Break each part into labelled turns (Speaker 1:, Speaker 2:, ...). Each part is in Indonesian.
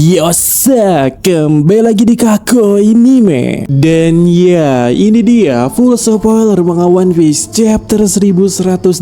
Speaker 1: Yosa, kembali lagi di Kako Anime. Dan ya, ini dia full spoiler manga One Piece chapter 1184.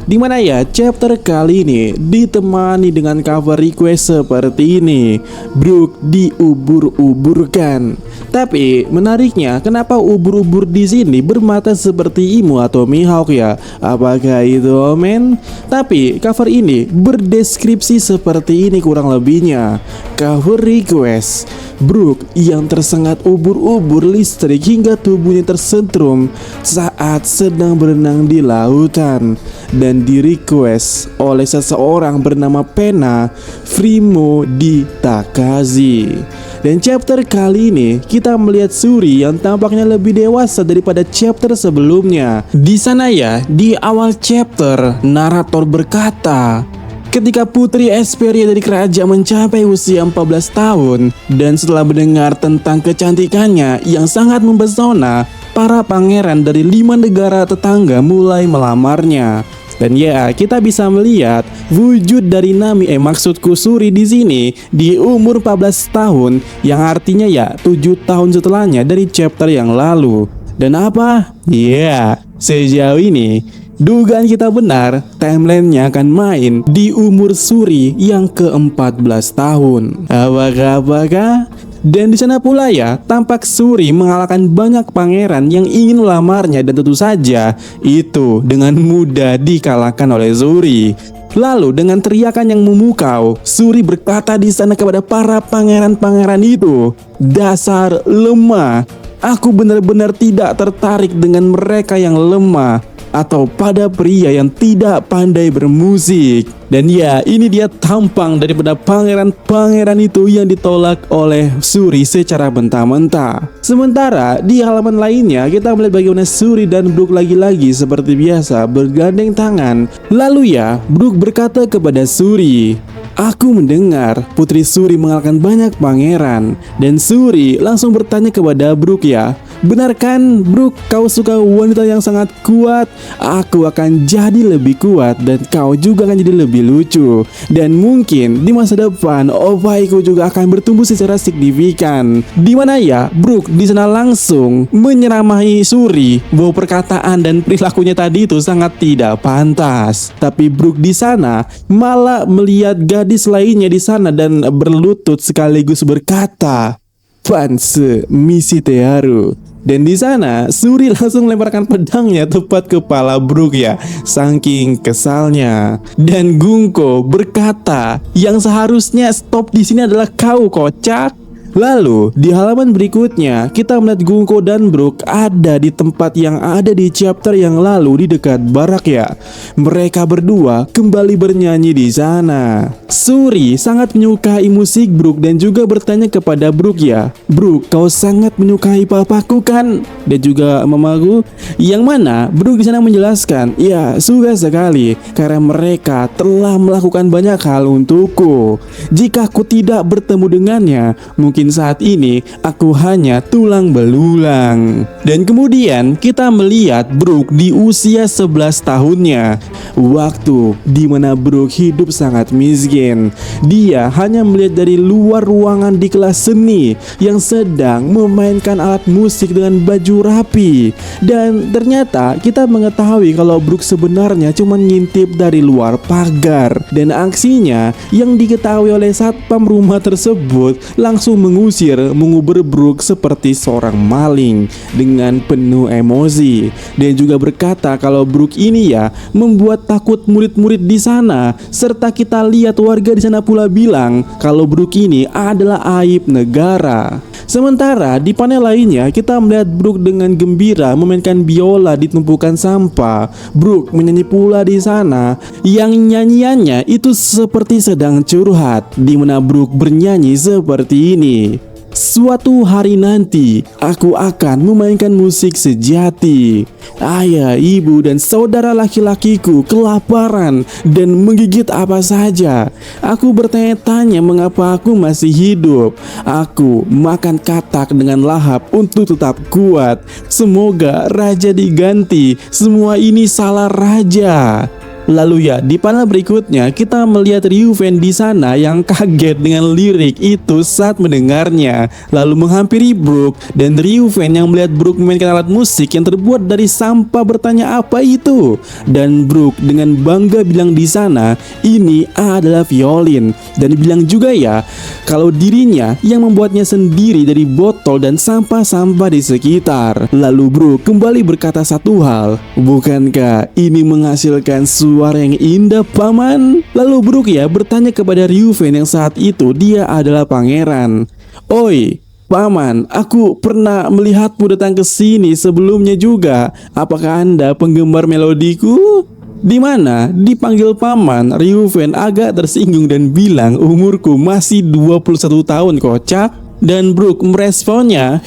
Speaker 1: Dimana ya, chapter kali ini ditemani dengan cover request seperti ini. Brook diubur-uburkan. Tapi menariknya, kenapa ubur-ubur di sini bermata seperti Imo atau Mihawk ya? Apakah itu Omen? Tapi cover ini berdeskripsi seperti ini kurang lebihnya. Cover request: Brook yang tersengat ubur-ubur listrik hingga tubuhnya tersentrum saat sedang berenang di lautan, dan di request oleh seseorang bernama Pena Frimo di Takazi. Dan chapter kali ini kita melihat Shuri yang tampaknya lebih dewasa daripada chapter sebelumnya. Di sana ya, di awal chapter narator berkata, ketika Putri Esperia dari kerajaan mencapai usia 14 tahun dan setelah mendengar tentang kecantikannya yang sangat mempesona, para pangeran dari 5 negara tetangga mulai melamarnya. Dan ya, kita bisa melihat wujud dari Nami, maksudku Shuri di sini di umur 14 tahun, yang artinya ya 7 tahun setelahnya dari chapter yang lalu. Dan apa? Ya, sejauh ini dugaan kita benar, timelinenya akan main di umur Shuri yang ke-14 tahun. Apakah? Dan di sana pula ya, tampak Shuri mengalahkan banyak pangeran yang ingin melamarnya, dan tentu saja itu dengan mudah dikalahkan oleh Shuri. Lalu dengan teriakan yang memukau, Shuri berkata di sana kepada para pangeran-pangeran itu, "Dasar lemah, aku benar-benar tidak tertarik dengan mereka yang lemah atau pada pria yang tidak pandai bermusik." Dan ya, ini dia tampang daripada pangeran-pangeran itu yang ditolak oleh Shuri secara mentah-mentah. Sementara di halaman lainnya kita melihat bagaimana Shuri dan Brook lagi-lagi seperti biasa bergandeng tangan. Lalu ya, Brook berkata kepada Shuri, "Aku mendengar Putri Shuri mengalahkan banyak pangeran." Dan Shuri langsung bertanya kepada Brook ya, "Benar kan Brook, kau suka wanita yang sangat kuat? Aku akan jadi lebih kuat dan kau juga akan jadi lebih lucu. Dan mungkin di masa depan opaiku juga akan bertumbuh secara signifikan." Dimana ya, Brook di sana langsung menyeramahi Shuri bahwa perkataan dan perilakunya tadi itu sangat tidak pantas. Tapi Brook di sana malah melihat gadis lainnya di sana dan berlutut sekaligus berkata, "Panse misi Teharu." Dan di sana Shuri langsung melemparkan pedangnya tepat kepala Brook ya, saking kesalnya. Dan Gunko berkata, "Yang seharusnya stop di sini adalah kau, kocak." Lalu di halaman berikutnya kita melihat Gunko dan Brook ada di tempat yang ada di chapter yang lalu di dekat barak ya. Mereka berdua kembali bernyanyi di sana. Shuri sangat menyukai musik Brook dan juga bertanya kepada Brook ya, "Brook, kau sangat menyukai papaku kan? Dan juga mamaku?" Yang mana Brook di sana menjelaskan, "Ya, suka sekali karena mereka telah melakukan banyak hal untukku. Jika aku tidak bertemu dengannya, mungkin saat ini aku hanya tulang belulang." Dan kemudian kita melihat Brook di usia 11 tahunnya, waktu dimana Brook hidup sangat miskin. Dia hanya melihat dari luar ruangan di kelas seni yang sedang memainkan alat musik dengan baju rapi. Dan ternyata kita mengetahui kalau Brook sebenarnya cuma ngintip dari luar pagar. Dan aksinya yang diketahui oleh satpam rumah tersebut langsung mengubur Brook seperti seorang maling dengan penuh emosi. Dan juga berkata kalau Brook ini ya membuat takut murid-murid di sana, serta kita lihat warga di sana pula bilang kalau Brook ini adalah aib negara. Sementara di panel lainnya kita melihat Brook dengan gembira memainkan biola di tumpukan sampah. Brook menyanyi pula di sana, yang nyanyiannya itu seperti sedang curhat, di mana Brook bernyanyi seperti ini, "Suatu hari nanti aku akan memainkan musik sejati. Ayah, ibu, dan saudara laki-lakiku kelaparan dan menggigit apa saja. Aku bertanya-tanya mengapa aku masih hidup. Aku makan katak dengan lahap untuk tetap kuat. Semoga raja diganti. Semua ini salah raja." Lalu ya, di panel berikutnya kita melihat Ryuven di sana yang kaget dengan lirik itu saat mendengarnya, lalu menghampiri Brook, dan Ryuven yang melihat Brook memainkan alat musik yang terbuat dari sampah bertanya apa itu, dan Brook dengan bangga bilang di sana ini adalah violin, dan bilang juga ya kalau dirinya yang membuatnya sendiri dari botol dan sampah-sampah di sekitar. Lalu Brook kembali berkata satu hal, bukankah ini menghasilkan suara yang indah paman? Lalu Brook ya bertanya kepada Ryuven yang saat itu dia adalah pangeran. Oi paman, aku pernah melihatmu datang ke sini sebelumnya juga. Apakah Anda penggemar melodiku? Di mana dipanggil paman, Ryuven agak tersinggung dan bilang umurku masih 21 tahun kocak. Dan Brook meresponnya,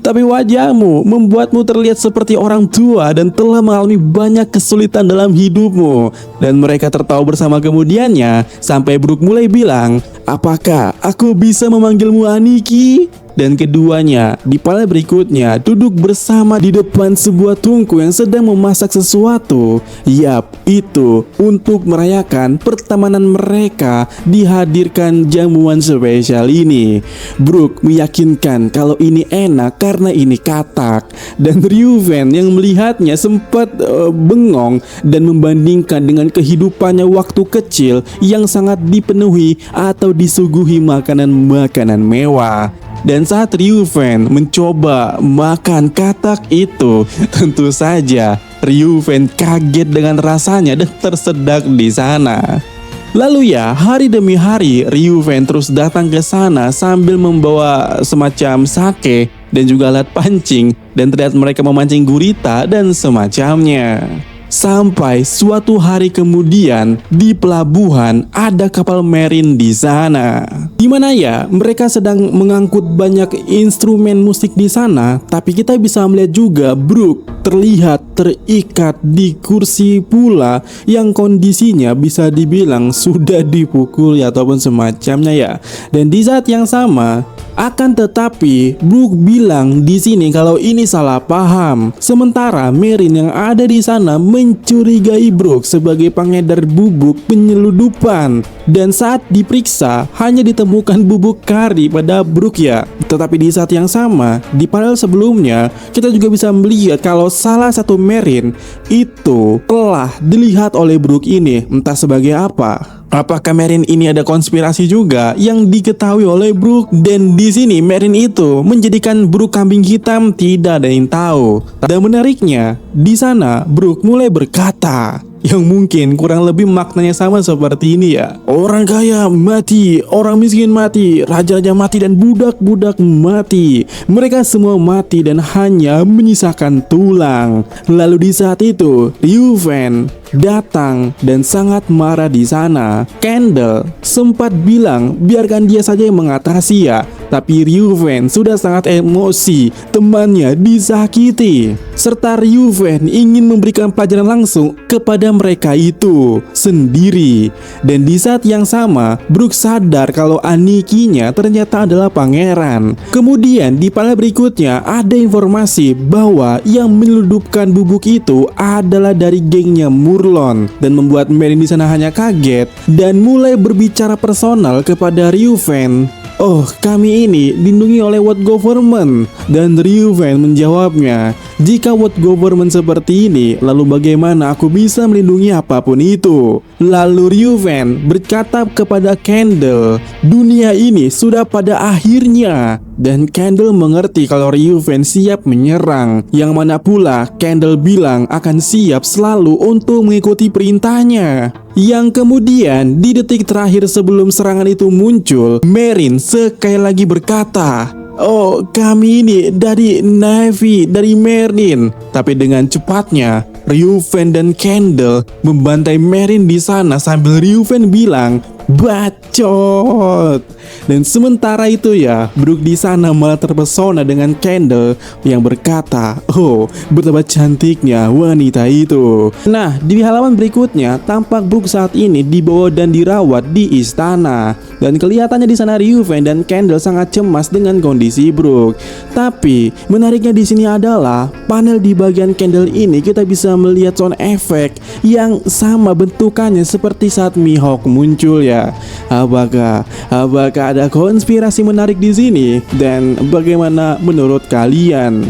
Speaker 1: tapi wajahmu membuatmu terlihat seperti orang tua dan telah mengalami banyak kesulitan dalam hidupmu. Dan mereka tertawa bersama kemudiannya sampai Brook mulai bilang, apakah aku bisa memanggilmu Aniki? Dan keduanya di panel berikutnya duduk bersama di depan sebuah tungku yang sedang memasak sesuatu. Yap, itu untuk merayakan pertemanan mereka dihadirkan jamuan spesial ini. Brook meyakinkan kalau ini enak karena ini katak. Dan Ryuven yang melihatnya sempat bengong dan membandingkan dengan kehidupannya waktu kecil yang sangat dipenuhi atau disuguhi makanan-makanan mewah. Dan saat Ryuven mencoba makan katak itu, tentu saja Ryuven kaget dengan rasanya dan tersedak di sana. Lalu ya, hari demi hari Ryuven terus datang ke sana sambil membawa semacam sake dan juga alat pancing, dan terlihat mereka memancing gurita dan semacamnya. Sampai suatu hari kemudian di pelabuhan ada kapal marine di sana. Di mana ya mereka sedang mengangkut banyak instrumen musik di sana, tapi kita bisa melihat juga Brook terlihat terikat di kursi pula yang kondisinya bisa dibilang sudah dipukul ya, ataupun semacamnya ya. Dan di saat yang sama akan tetapi Brook bilang di sini kalau ini salah paham. Sementara Merin yang ada di sana mencurigai Brook sebagai pengedar bubuk penyeludupan. Dan saat diperiksa hanya ditemukan bubuk kari pada Brook ya. Tetapi di saat yang sama di panel sebelumnya kita juga bisa melihat kalau salah satu Merin itu telah dilihat oleh Brook ini, entah sebagai apa. Apakah Merin ini ada konspirasi juga yang diketahui oleh Brook? Dan di sini Merin itu menjadikan Brook kambing hitam, tidak ada yang tahu. Dan menariknya, di sana Brook mulai berkata yang mungkin kurang lebih maknanya sama seperti ini ya. Orang kaya mati, orang miskin mati, raja-raja mati, dan budak-budak mati. Mereka semua mati dan hanya menyisakan tulang. Lalu di saat itu Ryuven datang dan sangat marah di sana. Candle sempat bilang biarkan dia saja yang mengatasi ya, tapi Ryuven sudah sangat emosi, temannya disakiti. Serta Ryuven ingin memberikan pelajaran langsung kepada mereka itu sendiri. Dan di saat yang sama Brook sadar kalau Anikinya ternyata adalah pangeran. Kemudian di panel berikutnya ada informasi bahwa yang menyeludupkan bubuk itu adalah dari gengnya Murlon, dan membuat Merin di sana hanya kaget dan mulai berbicara personal kepada Ryuven. Oh, kami ini dilindungi oleh World Government. Dan Ryuven menjawabnya, jika World Government seperti ini, lalu bagaimana aku bisa melindungi apapun itu? Lalu Ryuven berkata kepada Candle, dunia ini sudah pada akhirnya. Dan Candle mengerti kalau Ryuven siap menyerang, yang mana pula Candle bilang akan siap selalu untuk mengikuti perintahnya. Yang kemudian di detik terakhir sebelum serangan itu muncul, Merin sekali lagi berkata, oh, kami ini dari Navy, dari Marine. Tapi dengan cepatnya Ryuven dan Candle membantai Merin di sana sambil Ryuven bilang, Bacot. Dan sementara itu ya, Brook di sana malah terpesona dengan Kendall yang berkata, "Oh, betapa cantiknya wanita itu." Nah, di halaman berikutnya tampak Brook saat ini dibawa dan dirawat di istana. Dan kelihatannya di sana Reuven dan Kendall sangat cemas dengan kondisi Brook. Tapi menariknya di sini adalah panel di bagian Kendall ini kita bisa melihat sound effect yang sama bentukannya seperti saat Mihawk muncul ya. Apakah ada konspirasi menarik di sini? Dan bagaimana menurut kalian?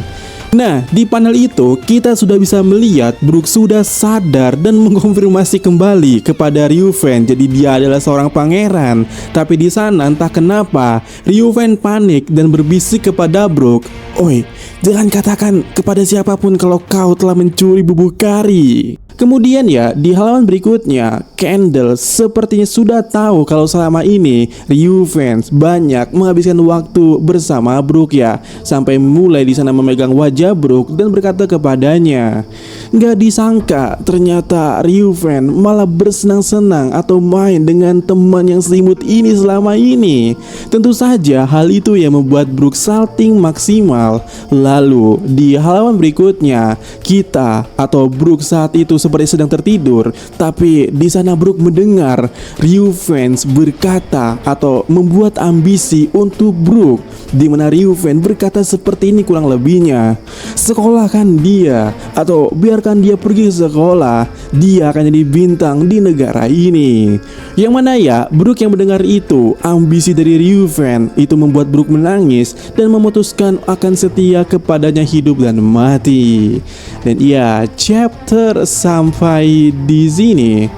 Speaker 1: Nah, di panel itu kita sudah bisa melihat Brook sudah sadar dan mengkonfirmasi kembali kepada Reuven. Jadi dia adalah seorang pangeran. Tapi di sana entah kenapa Reuven panik dan berbisik kepada Brook, "Oi, jangan katakan kepada siapapun kalau kau telah mencuri bubuk kari." Kemudian ya, di halaman berikutnya, Kendall sepertinya sudah tahu kalau selama ini Reuven banyak menghabiskan waktu bersama Brook ya, sampai mulai di sana memegang wajah Brook dan berkata kepadanya. Gak disangka ternyata Reuven malah bersenang-senang atau main dengan teman yang selimut ini selama ini. Tentu saja hal itu yang membuat Brook salting maksimal. Lalu di halaman berikutnya, kita atau Brook saat itu seperti sedang tertidur, tapi di sana Brook mendengar Reuven berkata atau membuat ambisi untuk Brook, di mana Reuven berkata seperti ini kurang lebihnya, "Sekolahkan dia atau biarkan dia pergi ke sekolah, dia akan jadi bintang di negara ini." Yang mana ya, Brook yang mendengar itu, ambisi dari Reuven itu membuat Brook menangis dan memutuskan akan setia kepadanya hidup dan mati. Dan iya, chapter sampai di sini.